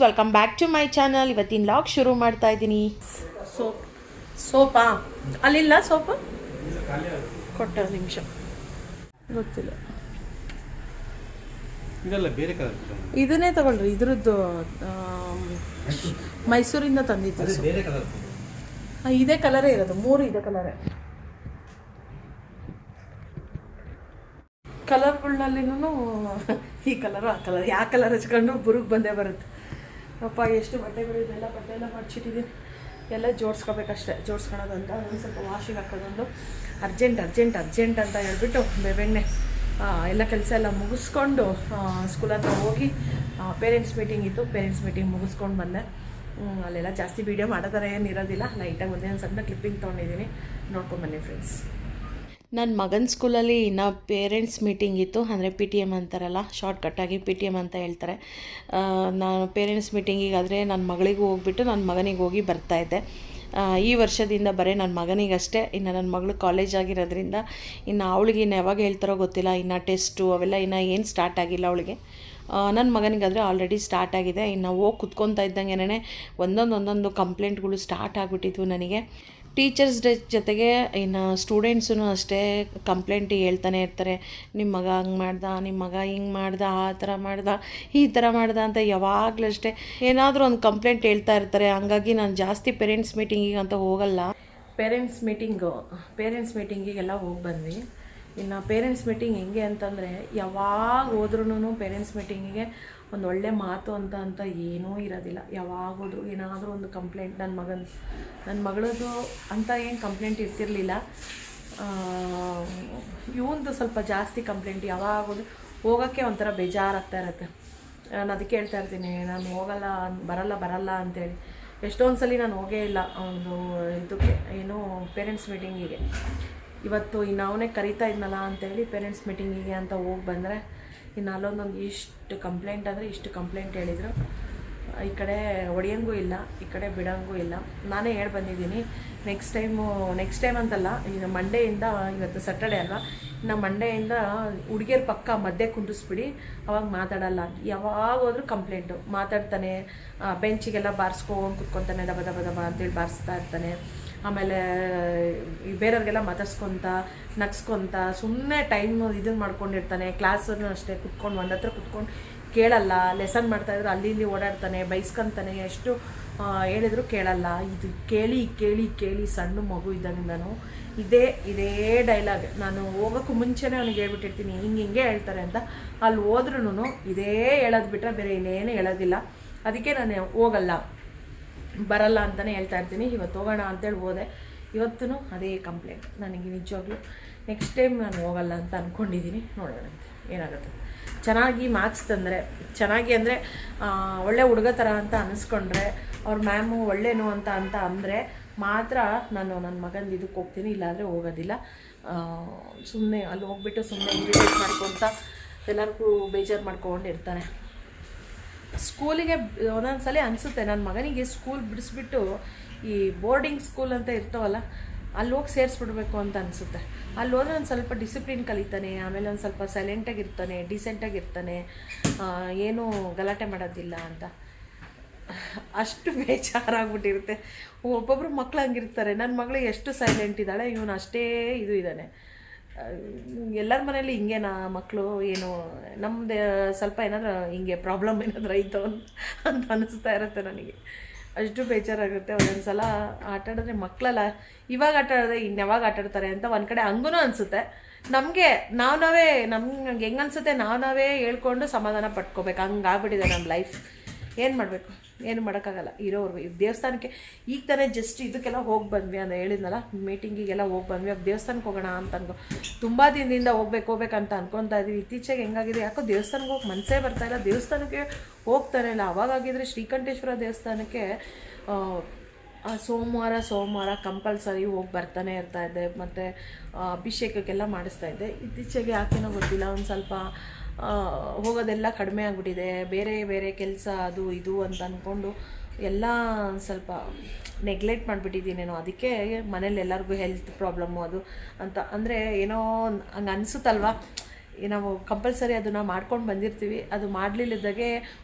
Welcome back to my channel. ಇವತ್ತಿನ log ಶುರು ಮಾಡ್ತಾ ಇದ್ದೀನಿ. ಸೋಪಾ ಅಲ್ಲಿಲ್ಲ, ಸೋಪು ಕೊಟ್ಟ ನಿಮಿಷ ಗೊತ್ತಿಲ್ಲ. ಇದನ್ನೇ ತಗೊಳ್ರಿ, ಇದ್ರದ್ದು ಮೈಸೂರಿಂದ ತಂದಿದ್ದು. ಇದೇ ಕಲರೇ ಇರೋದು, 3 ಇದೇ ಕಲರೇ. ಕಲರ್ಗಳಲ್ಲಿನೂ ಈ ಕಲರು ಆ ಕಲರ್, ಯಾವ ಕಲರ್ ಹಚ್ಕೊಂಡು ಬುರುಗ್ ಬಂದೇ ಬರುತ್ತೆ. ಅಪ್ಪ ಎಷ್ಟು ಬಟ್ಟೆಗಳು, ಇದೆಲ್ಲ ಬಟ್ಟೆ ಎಲ್ಲ ಮಡ್ಚಿಟ್ಟಿದ್ದೀನಿ, ಎಲ್ಲ ಜೋಡಿಸ್ಕೋಬೇಕಷ್ಟೆ. ಜೋಡಿಸ್ಕೊಳೋದಂತ ಒಂದು ಸ್ವಲ್ಪ ವಾಷಿಗೆ ಹಾಕೋದೊಂದು ಅರ್ಜೆಂಟ್ ಅಂತ ಹೇಳ್ಬಿಟ್ಟು ಬೆಣ್ಣೆ ಎಲ್ಲ ಕೆಲಸ ಎಲ್ಲ ಮುಗಿಸ್ಕೊಂಡು ಸ್ಕೂಲ್ ಹತ್ರ ಹೋಗಿ ಪೇರೆಂಟ್ಸ್ ಮೀಟಿಂಗ್ ಇತ್ತು. ಪೇರೆಂಟ್ಸ್ ಮೀಟಿಂಗ್ ಮುಗಿಸ್ಕೊಂಡು ಬಂದೆ. ಅಲ್ಲೆಲ್ಲ ಜಾಸ್ತಿ ವೀಡಿಯೋ ಮಾಡೋ ಥರ ಏನಿರೋದಿಲ್ಲ, ಲೈಟಾಗಿ ಒಂದೇ ಒಂದು ಸಣ್ಣ ಕ್ಲಿಪ್ಪಿಂಗ್ ತೊಗೊಂಡಿದ್ದೀನಿ, ನೋಡ್ಕೊಂಡು ಬನ್ನಿ ಫ್ರೆಂಡ್ಸ್. ನನ್ನ ಮಗನ ಸ್ಕೂಲಲ್ಲಿ ಇನ್ನು ಪೇರೆಂಟ್ಸ್ ಮೀಟಿಂಗ್ ಇತ್ತು, ಅಂದರೆ PTM ಅಂತಾರಲ್ಲ, ಶಾರ್ಟ್ಕಟ್ಟಾಗಿ PTM ಅಂತ ಹೇಳ್ತಾರೆ. ನಾನು ಪೇರೆಂಟ್ಸ್ ಮೀಟಿಂಗಿಗಾದರೆ ನನ್ನ ಮಗಳಿಗೂ ಹೋಗ್ಬಿಟ್ಟು ನನ್ನ ಮಗನಿಗೆ ಹೋಗಿ ಬರ್ತಾಯಿದ್ದೆ. ಈ ವರ್ಷದಿಂದ ಬರೀ ನನ್ನ ಮಗನಿಗಷ್ಟೇ. ಇನ್ನು ನನ್ನ ಮಗಳು ಕಾಲೇಜ್ ಆಗಿರೋದ್ರಿಂದ ಇನ್ನು ಅವಳಿಗೆ ಇನ್ನು ಯಾವಾಗ ಹೇಳ್ತಾರೋ ಗೊತ್ತಿಲ್ಲ. ಇನ್ನು ಟೆಸ್ಟು ಅವೆಲ್ಲ ಇನ್ನು ಏನು ಸ್ಟಾರ್ಟ್ ಆಗಿಲ್ಲ ಅವಳಿಗೆ. ನನ್ನ ಮಗನಿಗಾದರೆ ಆಲ್ರೆಡಿ ಸ್ಟಾರ್ಟ್ ಆಗಿದೆ. ಇನ್ನು ಹೋಗಿ ಕುತ್ಕೊತಾ ಇದ್ದಂಗೆ ಒಂದೊಂದು ಕಂಪ್ಲೇಂಟ್ಗಳು ಸ್ಟಾರ್ಟ್ ಆಗಿಬಿಟ್ಟಿದ್ವು ನನಗೆ. ಟೀಚರ್ಸ್ ಡೇ ಜೊತೆಗೆ ಇನ್ನು ಸ್ಟೂಡೆಂಟ್ಸೂ ಅಷ್ಟೇ ಕಂಪ್ಲೇಂಟಿಗೆ ಹೇಳ್ತಾನೆ ಇರ್ತಾರೆ. ನಿಮ್ಮ ಮಗ ಹಂಗೆ ಮಾಡ್ದ, ನಿಮ್ಮ ಮಗ ಹಿಂಗೆ ಮಾಡ್ದ, ಆ ಥರ ಮಾಡ್ದ, ಈ ಥರ ಮಾಡ್ದ ಅಂತ ಯಾವಾಗಲೂ ಅಷ್ಟೇ ಏನಾದರೂ ಒಂದು ಕಂಪ್ಲೇಂಟ್ ಹೇಳ್ತಾ ಇರ್ತಾರೆ. ಹಂಗಾಗಿ ನಾನು ಜಾಸ್ತಿ ಪೇರೆಂಟ್ಸ್ ಮೀಟಿಂಗಿಗೆ ಅಂತ ಹೋಗಲ್ಲ. ಪೇರೆಂಟ್ಸ್ ಮೀಟಿಂಗಿಗೆಲ್ಲ ಹೋಗಿ ಬಂದ್ವಿ. ಇನ್ನು ಪೇರೆಂಟ್ಸ್ ಮೀಟಿಂಗ್ ಹೆಂಗೆ ಅಂತಂದರೆ, ಯಾವಾಗ ಹೋದ್ರೂ ಪೇರೆಂಟ್ಸ್ ಮೀಟಿಂಗಿಗೆ ಒಂದು ಒಳ್ಳೆ ಮಾತು ಅಂತ ಏನೂ ಇರೋದಿಲ್ಲ. ಯಾವಾಗ ಹೋದ್ರು ಏನಾದರೂ ಒಂದು ಕಂಪ್ಲೇಂಟ್. ನನ್ನ ಮಗಳದು ಅಂತ ಏನು ಕಂಪ್ಲೇಂಟ್ ಇರ್ತಿರಲಿಲ್ಲ. ಇವಂದು ಸ್ವಲ್ಪ ಜಾಸ್ತಿ ಕಂಪ್ಲೇಂಟ್. ಯಾವಾಗ ಹೋಗೋಕ್ಕೆ ಒಂಥರ ಬೇಜಾರಾಗ್ತಾ ಇರುತ್ತೆ. ನಾನು ಅದಕ್ಕೆ ಹೇಳ್ತಾ ಇರ್ತೀನಿ, ನಾನು ಹೋಗಲ್ಲ, ಬರಲ್ಲ ಅಂತೇಳಿ. ಎಷ್ಟೊಂದು ಸಲ ನಾನು ಹೋಗೇ ಇಲ್ಲ ಒಂದು ಇದಕ್ಕೆ, ಏನು ಪೇರೆಂಟ್ಸ್ ಮೀಟಿಂಗಿಗೆ. ಇವತ್ತು ಇನ್ನು ಅವನೇ ಕರೀತಾ ಇದ್ನಲ್ಲ ಅಂತೇಳಿ ಪೇರೆಂಟ್ಸ್ ಮೀಟಿಂಗಿಗೆ ಅಂತ ಹೋಗಿ ಬಂದರೆ, ಇನ್ನು ಅಲ್ಲೊಂದೊಂದು ಇಷ್ಟು ಕಂಪ್ಲೇಂಟ್ ಹೇಳಿದರು. ಈ ಕಡೆ ಹೊಡೆಯೋಂಗೂ ಇಲ್ಲ, ಈ ಕಡೆ ಬಿಡೋಂಗೂ ಇಲ್ಲ. ನಾನೇ ಹೇಳಿ ಬಂದಿದ್ದೀನಿ, ನೆಕ್ಸ್ಟ್ ಟೈಮ್ ಅಂತಲ್ಲ, ಇನ್ನು ಮಂಡೆಯಿಂದ, ಇವತ್ತು ಸ್ಯಾಟರ್ಡೆ ಅಲ್ವಾ, ಇನ್ನು ಮಂಡೆಯಿಂದ ಹುಡುಗಿಯರ ಪಕ್ಕ ಮಧ್ಯೆ ಕುಂಡಿಸ್ಬಿಡಿ, ಅವಾಗ ಮಾತಾಡಲ್ಲ. ಯಾವಾಗ ಹೋದ್ರೂ ಕಂಪ್ಲೇಂಟು. ಮಾತಾಡ್ತಾನೆ, ಬೆಂಚಿಗೆಲ್ಲ ಬಾರಿಸ್ಕೊಂಡು ಕುತ್ಕೊತಾನೆ, ದಬ ಅಂತೇಳಿ ಬಾರಿಸ್ತಾ ಇರ್ತಾನೆ. ಆಮೇಲೆ ಬೇರೆಯವ್ರಿಗೆಲ್ಲ ನಗ್ಸ್ಕೊತ ಸುಮ್ಮನೆ ಟೈಮ್ ಇದನ್ನು ಮಾಡ್ಕೊಂಡಿರ್ತಾನೆ. ಕ್ಲಾಸನ್ನು ಅಷ್ಟೇ ಕುತ್ಕೊಂಡು ಒಂದು ಹತ್ರ ಕುತ್ಕೊಂಡು ಕೇಳಲ್ಲ. ಲೆಸನ್ ಮಾಡ್ತಾಯಿದ್ರು ಅಲ್ಲಿ ಇಲ್ಲಿ ಓಡಾಡ್ತಾನೆ, ಬೈಸ್ಕೊತಾನೆ, ಎಷ್ಟು ಹೇಳಿದ್ರು ಕೇಳಲ್ಲ. ಇದು ಕೇಳಿ ಸಣ್ಣ ಮಗು ಇದ್ದಾಗಿಂದನು ಇದೇ ಡೈಲಾಗ್. ನಾನು ಹೋಗೋಕ್ಕೂ ಮುಂಚೆನೇ ಅವನಿಗೆ ಹೇಳ್ಬಿಟ್ಟಿರ್ತೀನಿ, ಹಿಂಗೆ ಹೇಳ್ತಾರೆ ಅಂತ. ಅಲ್ಲಿ ಹೋದ್ರೂ ಇದೇ ಹೇಳೋದು ಬಿಟ್ಟರೆ ಬೇರೆ ಇನ್ನೇನು ಹೇಳೋದಿಲ್ಲ. ಅದಕ್ಕೆ ನಾನು ಹೋಗಲ್ಲ, ಬರಲ್ಲ ಅಂತಲೇ ಹೇಳ್ತಾ ಇರ್ತೀನಿ. ಇವತ್ತು ಹೋಗೋಣ ಅಂತೇಳಿ ಹೋದೆ, ಇವತ್ತೂ ಅದೇ ಕಂಪ್ಲೇಂಟ್. ನನಗೆ ನಿಜವಾಗ್ಲೂ ನೆಕ್ಸ್ಟ್ ಟೈಮ್ ನಾನು ಹೋಗಲ್ಲ ಅಂತ ಅಂದ್ಕೊಂಡಿದ್ದೀನಿ. ನೋಡೋಣ ಏನಾಗುತ್ತೆ. ಚೆನ್ನಾಗಿ ಮಾರ್ಕ್ಸ್ ತಂದರೆ, ಚೆನ್ನಾಗಿ ಅಂದರೆ ಒಳ್ಳೆ ಹುಡುಗ ಥರ ಅಂತ ಅನ್ನಿಸ್ಕೊಂಡ್ರೆ, ಅವ್ರ ಮ್ಯಾಮು ಒಳ್ಳೆಯನು ಅಂತ ಅಂದರೆ ಮಾತ್ರ ನಾನು ನನ್ನ ಮಗಂದು ಇದಕ್ಕೆ ಹೋಗ್ತೀನಿ, ಇಲ್ಲಾಂದರೆ ಹೋಗೋದಿಲ್ಲ. ಸುಮ್ಮನೆ ಅಲ್ಲಿ ಹೋಗ್ಬಿಟ್ಟು ಸುಮ್ಮನೆ ಇರಿಟೇಟ್ ಮಾಡ್ಕೊತ ಎಲ್ಲರಿಗೂ ಬೇಜಾರು ಮಾಡ್ಕೊಂಡಿರ್ತಾನೆ. ಸ್ಕೂಲಿಗೆ ಒಂದೊಂದು ಸಲ ಅನಿಸುತ್ತೆ, ನನ್ನ ಮಗನಿಗೆ ಸ್ಕೂಲ್ ಬಿಡಿಸ್ಬಿಟ್ಟು ಈ ಬೋರ್ಡಿಂಗ್ ಸ್ಕೂಲ್ ಅಂತ ಇರ್ತಾವಲ್ಲ, ಅಲ್ಲಿ ಹೋಗಿ ಸೇರಿಸ್ಬಿಡ್ಬೇಕು ಅಂತ ಅನಿಸುತ್ತೆ. ಅಲ್ಲಿ ಹೋದ್ರೆ ಒಂದು ಸ್ವಲ್ಪ ಡಿಸಿಪ್ಲಿನ್ ಕಲಿತಾನೆ, ಆಮೇಲೆ ಒಂದು ಸ್ವಲ್ಪ ಸೈಲೆಂಟಾಗಿರ್ತಾನೆ, ಡಿಸೆಂಟಾಗಿರ್ತಾನೆ, ಏನೂ ಗಲಾಟೆ ಮಾಡೋದಿಲ್ಲ ಅಂತ. ಅಷ್ಟು ಬೇಜಾರಾಗ್ಬಿಟ್ಟಿರುತ್ತೆ. ಒಬ್ಬೊಬ್ಬರು ಮಕ್ಳು ಹಂಗಿರ್ತಾರೆ. ನನ್ನ ಮಗಳು ಎಷ್ಟು ಸೈಲೆಂಟ್ ಇದ್ದಾಳೆ, ಇವನು ಅಷ್ಟೇ ಇದು ಇದ್ದಾನೆ. ಎಲ್ಲರ ಮನೇಲಿ ಹಿಂಗೇನಾ ಮಕ್ಕಳು, ಏನು ನಮ್ಮದು ಸ್ವಲ್ಪ ಏನಾದರೂ ಹಿಂಗೆ ಪ್ರಾಬ್ಲಮ್ ಏನಾದರೂ ಆಯಿತು ಅಂತ ಅನ್ನಿಸ್ತಾ ಇರುತ್ತೆ ನನಗೆ. ಅಷ್ಟು ಬೇಜಾರಾಗುತ್ತೆ ಒಂದೊಂದು ಸಲ. ಆಟಾಡಿದ್ರೆ ಮಕ್ಕಳಲ್ಲ, ಇವಾಗ ಆಟಾಡಿದ್ರೆ ಇನ್ಯಾವಾಗ ಆಟಾಡ್ತಾರೆ ಅಂತ ಒಂದು ಕಡೆ ಹಂಗೂ ಅನಿಸುತ್ತೆ. ನಮಗೆ ನಾವೇ ನಮ್ಗೆ ಹೆಂಗೆ ಅನಿಸುತ್ತೆ ನಾವೇ ಹೇಳ್ಕೊಂಡು ಸಮಾಧಾನ ಪಟ್ಕೋಬೇಕು. ಹಂಗಾಗ್ಬಿಟ್ಟಿದೆ ನಮ್ಮ ಲೈಫ್. ಏನು ಮಾಡಬೇಕು, ಏನು ಮಾಡೋಕ್ಕಾಗಲ್ಲ. ಇರೋರ್ಗು ದೇವಸ್ಥಾನಕ್ಕೆ ಈಗ ತಾನೇ ಜಸ್ಟ್ ಇದಕ್ಕೆಲ್ಲ ಹೋಗಿ ಬಂದ್ವಿ ಅಂತ ಹೇಳಿದ್ನಲ್ಲ, ಮೀಟಿಂಗಿಗೆಲ್ಲ ಹೋಗಿ ಬಂದ್ವಿ. ದೇವಸ್ಥಾನಕ್ಕೆ ಹೋಗೋಣ ಅಂತ ತುಂಬ ದಿನದಿಂದ ಹೋಗ್ಬೇಕಂತ ಅನ್ಕೊತಾ ಇದ್ದೀವಿ. ಇತ್ತೀಚೆಗೆ ಹೆಂಗಾಗಿದೆ ಯಾಕೋ ದೇವಸ್ಥಾನಕ್ಕೆ ಹೋಗಿ ಮನಸ್ಸೇ ಬರ್ತಾಯಿಲ್ಲ, ದೇವಸ್ಥಾನಕ್ಕೆ ಹೋಗ್ತಾನೆ ಇಲ್ಲ. ಅವಾಗಾಗಿದ್ದರೆ ಶ್ರೀಕಂಠೇಶ್ವರ ದೇವಸ್ಥಾನಕ್ಕೆ ಸೋಮವಾರ ಕಂಪಲ್ಸರಿ ಹೋಗಿ ಬರ್ತಾನೆ ಇರ್ತಾಯಿದ್ದೆ. ಮತ್ತು ಅಭಿಷೇಕಕ್ಕೆಲ್ಲ ಮಾಡಿಸ್ತಾಯಿದ್ದೆ. ಇತ್ತೀಚೆಗೆ ಯಾಕೆನೋ ಗೊತ್ತಿಲ್ಲ, ಒಂದು ಸ್ವಲ್ಪ ಹೋಗೋದೆಲ್ಲ ಕಡಿಮೆ ಆಗಿಬಿಟ್ಟಿದೆ. ಬೇರೆ ಕೆಲಸ ಅದು ಇದು ಅಂತ ಅಂದ್ಕೊಂಡು ಎಲ್ಲ ಸ್ವಲ್ಪ ನೆಗ್ಲೆಕ್ಟ್ ಮಾಡಿಬಿಟ್ಟಿದ್ದೀನೇನೋ. ಅದಕ್ಕೆ ಮನೇಲಿ ಎಲ್ಲರಿಗೂ ಹೆಲ್ತ್ ಪ್ರಾಬ್ಲಮ್ಮು ಅದು ಅಂತ ಅಂದರೆ ಏನೋ ಹಂಗೆ ಅನಿಸುತ್ತಲ್ವ. ನಾವು ಕಂಪಲ್ಸರಿ ಅದನ್ನು ಮಾಡ್ಕೊಂಡು ಬಂದಿರ್ತೀವಿ. ಅದು ಮಾಡಲಿಲ್ಲದಾಗೆ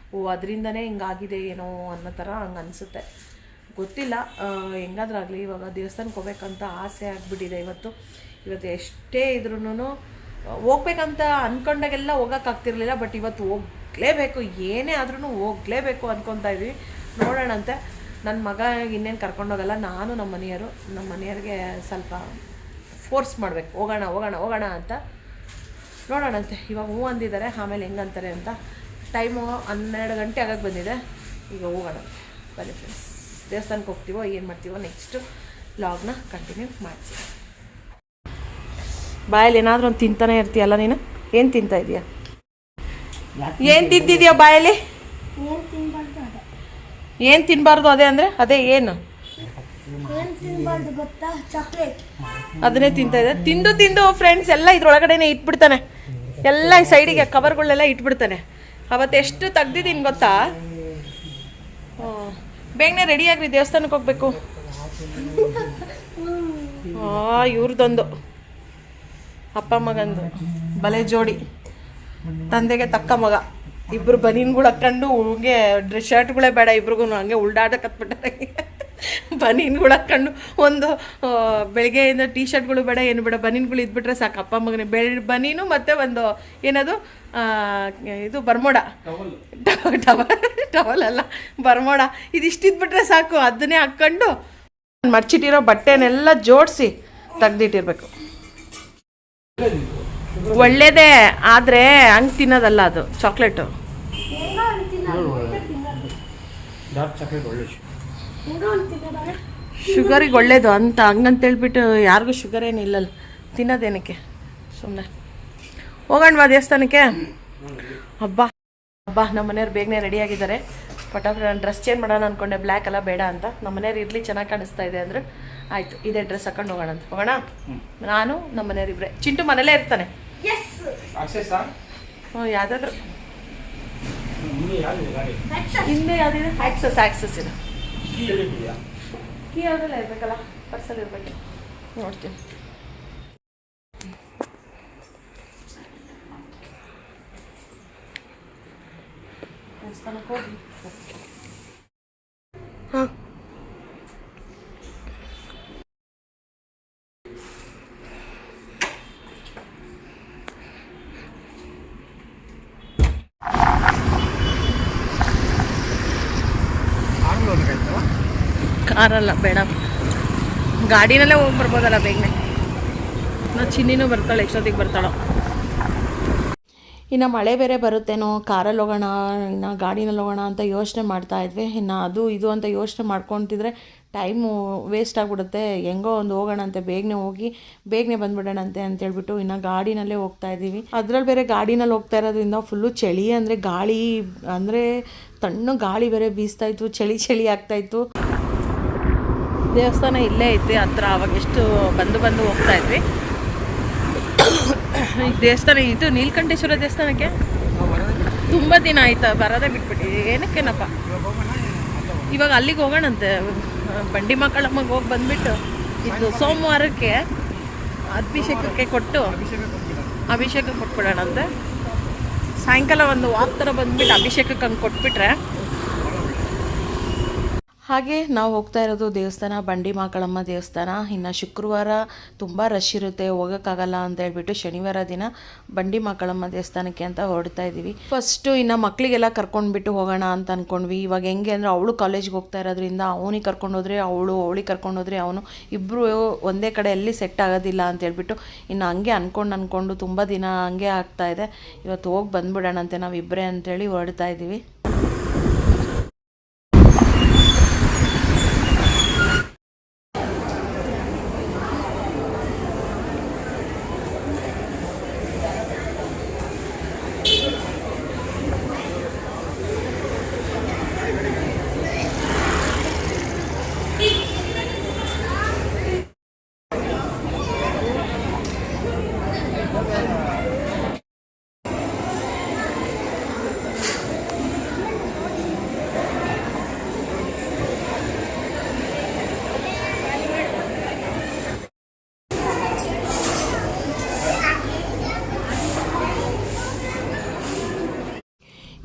ಅದರಿಂದನೇ ಹಿಂಗಾಗಿದೆ ಏನೋ ಅನ್ನೋ ಥರ ಹಂಗೆ ಅನಿಸುತ್ತೆ. ಗೊತ್ತಿಲ್ಲ, ಹೆಂಗಾದ್ರೂ ಆಗಲಿ ಇವಾಗ ದೇವಸ್ಥಾನಕ್ಕೆ ಹೋಗ್ಬೇಕಂತ ಆಸೆ ಆಗಿಬಿಟ್ಟಿದೆ. ಇವತ್ತು ಎಷ್ಟೇ ಇದ್ರೂ ಹೋಗ್ಬೇಕಂತ ಅಂದ್ಕೊಂಡಾಗೆಲ್ಲ ಹೋಗೋಕ್ಕಾಗ್ತಿರ್ಲಿಲ್ಲ. ಬಟ್ ಇವತ್ತು ಹೋಗಲೇಬೇಕು, ಏನೇ ಆದ್ರೂ ಹೋಗಲೇಬೇಕು ಅಂದ್ಕೊತಾ ಇದ್ವಿ. ನೋಡೋಣಂತೆ. ನನ್ನ ಮಗ ಇನ್ನೇನು ಕರ್ಕೊಂಡೋಗಲ್ಲ, ನಾನು ನಮ್ಮ ಮನೆಯವ್ರಿಗೆ ಸ್ವಲ್ಪ ಫೋರ್ಸ್ ಮಾಡಬೇಕು, ಹೋಗೋಣ ಅಂತ. ನೋಡೋಣಂತೆ. ಇವಾಗ ಹೂ ಅಂದಿದ್ದಾರೆ, ಆಮೇಲೆ ಹೆಂಗಂತಾರೆ ಅಂತ. ಟೈಮು 12 ಗಂಟೆ ಆಗಕ್ಕೆ ಬಂದಿದೆ. ಈಗ ಹೋಗೋಣ ಬನ್ನಿ ಫ್ರೆಂಡ್ಸ್. ದೇವಸ್ಥಾನಕ್ಕೆ ಹೋಗ್ತೀವೋ ಏನು ಮಾಡ್ತೀವೋ ನೆಕ್ಸ್ಟು ವ್ಲಾಗ್ನ ಕಂಟಿನ್ಯೂ ಮಾಡ್ತೀವಿ. ಬಾಯಲ್ಲಿ ಏನಾದರೂ ಒಂದು ತಿಂತಾನೆ ಇರ್ತೀಯಲ್ಲ ನೀನು. ಏನು ತಿಂತಾ ಇದೀಯಾ? ಏನು ತಿಂತಿದ್ಯಾ ಬಾಯಲ್ಲಿ? ಏನು ತಿನ್ನಬಾರ್ದು ಅದೇ ಅಂದರೆ ಅದೇ ಏನು ಅದನ್ನೇ ತಿಂತಾ ಇದೆ. ತಿಂದು ಫ್ರೆಂಡ್ಸ್ ಎಲ್ಲ ಇದ್ರೊಳಗಡೆನೆ ಇಟ್ಬಿಡ್ತಾನೆ. ಎಲ್ಲ ಈ ಸೈಡಿಗೆ ಕವರ್ಗಳೆಲ್ಲ ಇಟ್ಬಿಡ್ತಾನೆ. ಅವತ್ತು ಎಷ್ಟು ತೆಗ್ದಿದ್ದೀನಿ ಗೊತ್ತಾ? ಬೇಗನೆ ರೆಡಿಯಾಗ್ರಿ, ದೇವಸ್ಥಾನಕ್ಕೆ ಹೋಗ್ಬೇಕು. ಇವ್ರದ್ದೊಂದು ಅಪ್ಪ ಮಗಂದು ಬಲೆ ಜೋಡಿ, ತಂದೆಗೆ ತಕ್ಕ ಮಗ. ಇಬ್ಬರು ಬನೀನ್ಗಳು ಹಾಕ್ಕೊಂಡು ಹಂಗೆ ಶರ್ಟ್ಗಳೇ ಬೇಡ ಇಬ್ರಿಗೂ, ಹಂಗೆ ಉಲ್ಡಾಟಕತ್ಬಿಟ್ಟಾರೆ. ಬನೀನ್ಗಳು ಹಾಕ್ಕೊಂಡು ಒಂದು ಬೆಳಗ್ಗೆಯಿಂದ ಟೀ ಶರ್ಟ್ಗಳು ಬೇಡ ಏನು ಬೇಡ, ಬನೀನ್ಗಳು ಇದ್ಬಿಟ್ರೆ ಸಾಕು. ಅಪ್ಪ ಮಗನೇ ಬನೀನು ಮತ್ತು ಒಂದು ಏನದು ಇದು ಬರ್ಮೋಡ, ಟವಲ್ ಅಲ್ಲ ಬರ್ಮೋಡ, ಇದಿಷ್ಟಿದ್ಬಿಟ್ರೆ ಸಾಕು. ಅದನ್ನೇ ಹಾಕ್ಕೊಂಡು ಮರ್ಚಿಟ್ಟಿರೋ ಬಟ್ಟೆನೆಲ್ಲ ಜೋಡಿಸಿ ತೆಗ್ದಿಟ್ಟಿರ್ಬೇಕು. ಒಳ್ಳೇದೇ, ಆದರೆ ಹಂಗೆ ತಿನ್ನೋದಲ್ಲ ಅದು. ಚಾಕ್ಲೇಟು ಶುಗರಿಗೆ ಒಳ್ಳೇದು ಅಂತ ಹಂಗಂತೇಳ್ಬಿಟ್ಟು ಯಾರಿಗೂ ಶುಗರ್ ಏನಿಲ್ಲಲ್ಲ, ತಿನ್ನೋದೇನಕ್ಕೆ ಸುಮ್ಮನೆ. ಹೋಗೋಣವಾ ದೇವಸ್ಥಾನಕ್ಕೆ? ಹಬ್ಬ ನಮ್ಮ ಮನೆಯವ್ರು ಬೇಗನೆ ರೆಡಿಯಾಗಿದ್ದಾರೆ. ಪಟಾಪಟ ನಾನು ಡ್ರೆಸ್ ಚೇಂಜ್ ಮಾಡೋಣ ಅಂದ್ಕೊಂಡೆ, ಬ್ಲ್ಯಾಕ್ ಎಲ್ಲ ಬೇಡ ಅಂತ. ನಮ್ಮ ಮನೆಯವ್ರು ಇರಲಿ ಚೆನ್ನಾಗಿ ಕಾಣಿಸ್ತಾ ಇದೆ ಅಂದರೆ ಆಯಿತು, ಇದೇ ಡ್ರೆಸ್ ಹಾಕೊಂಡು ಹೋಗೋಣ ಅಂತ. ಹೋಗೋಣ ನಾನು ನಮ್ಮ ಮನೆಯವ್ರಿಬ್ರೆ. ಚಿಂಟು ಮನೇಲೇ ಇರ್ತಾನೆ. ಯಾವುದಾದ್ರು ಹಿಂದೆ ಯಾವುದಿದೆ? ಆಕ್ಸಸ್ ಇದೆ. ಕೀ ಯಾವುದೆಲ್ಲ ಇರಬೇಕಲ್ಲ, ಪರ್ಸಲ್ಲಿ ಇರಬೇಕು. ನೋಡ್ತೀನಿ. ದೇವಸ್ಥಾನಕ್ಕೆ ಹೋಗಿ ಹಾಂ ಕಾರಲ್ಲ ಬೇಡ, ಗಾಡಿನಲ್ಲೇ ಹೋಗಿ ಬರ್ಬೋದಲ್ಲ ಬೇಗನೆ. ನಾವು ಚಿನ್ನಿನೂ ಬರ್ತಾಳೆ, ಎಷ್ಟೊತ್ತಿಗೆ ಬರ್ತಾಳೋ. ಇನ್ನು ಮಳೆ ಬೇರೆ ಬರುತ್ತೇನೋ, ಕಾರಲ್ಲಿ ಹೋಗೋಣ ಇನ್ನು ಗಾಡಿನಲ್ಲಿ ಹೋಗೋಣ ಅಂತ ಯೋಚನೆ ಮಾಡ್ತಾಯಿದ್ವಿ. ಇನ್ನು ಅದು ಇದು ಅಂತ ಯೋಚನೆ ಮಾಡ್ಕೊತಿದ್ರೆ ಟೈಮು ವೇಸ್ಟ್ ಆಗಿಬಿಡುತ್ತೆ. ಹೆಂಗೋ ಒಂದು ಹೋಗೋಣ ಅಂತೆ, ಬೇಗನೆ ಹೋಗಿ ಬೇಗನೆ ಬಂದುಬಿಡೋಣಂತೆ ಅಂತೇಳ್ಬಿಟ್ಟು ಇನ್ನು ಗಾಡಿನಲ್ಲೇ ಹೋಗ್ತಾ ಇದ್ದೀವಿ. ಅದರಲ್ಲಿ ಬೇರೆ ಗಾಡಿನಲ್ಲಿ ಹೋಗ್ತಾ ಇರೋದ್ರಿಂದ ಫುಲ್ಲು ಚಳಿ, ಅಂದರೆ ಗಾಳಿ ಅಂದರೆ ತಣ್ಣು ಗಾಳಿ ಬೇರೆ ಬೀಸ್ತಾಯಿತ್ತು, ಚಳಿ ಆಗ್ತಾಯಿತ್ತು. ದೇವಸ್ಥಾನ ಇಲ್ಲೇ ಐತೆ ಹತ್ರ, ಅವಾಗ ಎಷ್ಟು ಬಂದು ಹೋಗ್ತಾ ಇದ್ವಿ. ಈ ದೇವಸ್ಥಾನ ಇದು ನೀಲಕಂಠೇಶ್ವರ ದೇವಸ್ಥಾನಕ್ಕೆ ತುಂಬ ದಿನ ಆಯ್ತು ಬರೋದೇ ಬಿಟ್ಬಿಟ್ಟು. ಏನಕ್ಕೇನಪ್ಪ ಇವಾಗ ಅಲ್ಲಿಗೆ ಹೋಗೋಣಂತೆ. ಬಂಡಿ ಮಕ್ಕಳಮ್ಮಗೆ ಹೋಗಿ ಬಂದುಬಿಟ್ಟು ಇದು ಸೋಮವಾರಕ್ಕೆ ಅಭಿಷೇಕಕ್ಕೆ ಕೊಟ್ಬಿಡೋಣಂತೆ. ಸಾಯಂಕಾಲ ಒಂದು ವಾಕ್ ಥರ ಬಂದುಬಿಟ್ಟು ಅಭಿಷೇಕಕ್ಕೆ ಹಂಗೆ ಕೊಟ್ಬಿಟ್ರೆ. ಹಾಗೆ ನಾವು ಹೋಗ್ತಾ ಇರೋದು ದೇವಸ್ಥಾನ ಬಂಡಿ ಮಕ್ಕಳಮ್ಮ ದೇವಸ್ಥಾನ. ಇನ್ನು ಶುಕ್ರವಾರ ತುಂಬ ರಶ್ ಇರುತ್ತೆ, ಹೋಗೋಕ್ಕಾಗಲ್ಲ ಅಂತ ಹೇಳ್ಬಿಟ್ಟು ಶನಿವಾರ ದಿನ ಬಂಡಿ ಮಕ್ಕಳಮ್ಮ ದೇವಸ್ಥಾನಕ್ಕೆ ಅಂತ ಹೊರಡ್ತಾ ಇದ್ದೀವಿ. ಫಸ್ಟು ಇನ್ನು ಮಕ್ಕಳಿಗೆಲ್ಲ ಕರ್ಕೊಂಡ್ಬಿಟ್ಟು ಹೋಗೋಣ ಅಂತ ಅಂದ್ಕೊಂಡ್ವಿ. ಇವಾಗ ಹೆಂಗೆ ಅಂದರೆ ಅವಳು ಕಾಲೇಜ್ಗೆ ಹೋಗ್ತಾ ಇರೋದ್ರಿಂದ ಅವನಿಗೆ ಕರ್ಕೊಂಡೋದ್ರೆ ಅವಳಿಗೆ ಕರ್ಕೊಂಡೋದ್ರೆ ಅವನು, ಇಬ್ಬರು ಒಂದೇ ಕಡೆ ಎಲ್ಲಿ ಸೆಟ್ ಆಗೋದಿಲ್ಲ ಅಂತ ಹೇಳ್ಬಿಟ್ಟು ಇನ್ನು ಹಂಗೆ ಅಂದ್ಕೊಂಡು ತುಂಬ ದಿನ ಹಂಗೆ ಆಗ್ತಾಯಿದೆ. ಇವತ್ತು ಹೋಗಿ ಬಂದುಬಿಡೋಣಂತೆ ನಾವಿಬ್ಬರೇ ಅಂತೇಳಿ ಹೊರಡ್ತಾ ಇದ್ದೀವಿ.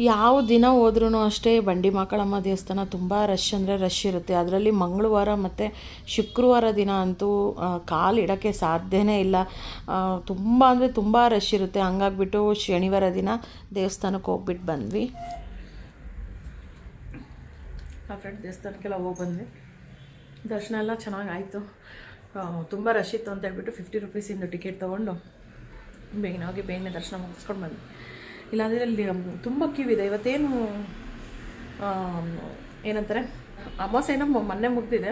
ಯಾವ ದಿನ ಹೋದ್ರೂ ಅಷ್ಟೇ ಬಂಡಿ ಮಕ್ಕಳಮ್ಮ ದೇವಸ್ಥಾನ ತುಂಬ ರಶ್ ಅಂದರೆ ರಶ್ ಇರುತ್ತೆ. ಅದರಲ್ಲಿ ಮಂಗಳವಾರ ಮತ್ತು ಶುಕ್ರವಾರ ದಿನ ಅಂತೂ ಕಾಲು ಇಡೋಕ್ಕೆ ಸಾಧ್ಯನೇ ಇಲ್ಲ. ತುಂಬ ಅಂದರೆ ತುಂಬ ರಶ್ ಇರುತ್ತೆ. ಹಂಗಾಗ್ಬಿಟ್ಟು ಶನಿವಾರ ದಿನ ದೇವಸ್ಥಾನಕ್ಕೆ ಹೋಗ್ಬಿಟ್ಟು ಬಂದ್ವಿ. ಆ ಫ್ರೆಂಡ್ ದೇವಸ್ಥಾನಕ್ಕೆಲ್ಲ ಹೋಗಿ ಬಂದ್ವಿ. ದರ್ಶನ ಎಲ್ಲ ಚೆನ್ನಾಗಾಯಿತು. ತುಂಬ ರಶ್ ಇತ್ತು ಅಂತ ಹೇಳ್ಬಿಟ್ಟು 50 ರೂಪೀಸಿಂದ ಟಿಕೆಟ್ ತೊಗೊಂಡು ಬೇಗನೆ ದರ್ಶನ ಮುಗಿಸ್ಕೊಂಡು ಬಂದ್ವಿ. ಇಲ್ಲಾಂದರೆ ಅಲ್ಲಿ ತುಂಬ ಕ್ಯೂ ಇದೆ. ಇವತ್ತೇನು ಏನಂತಾರೆ ಅಮಾವಾಸ್ಯೆನೋ ಮೊನ್ನೆ ಮುಗ್ದಿದೆ.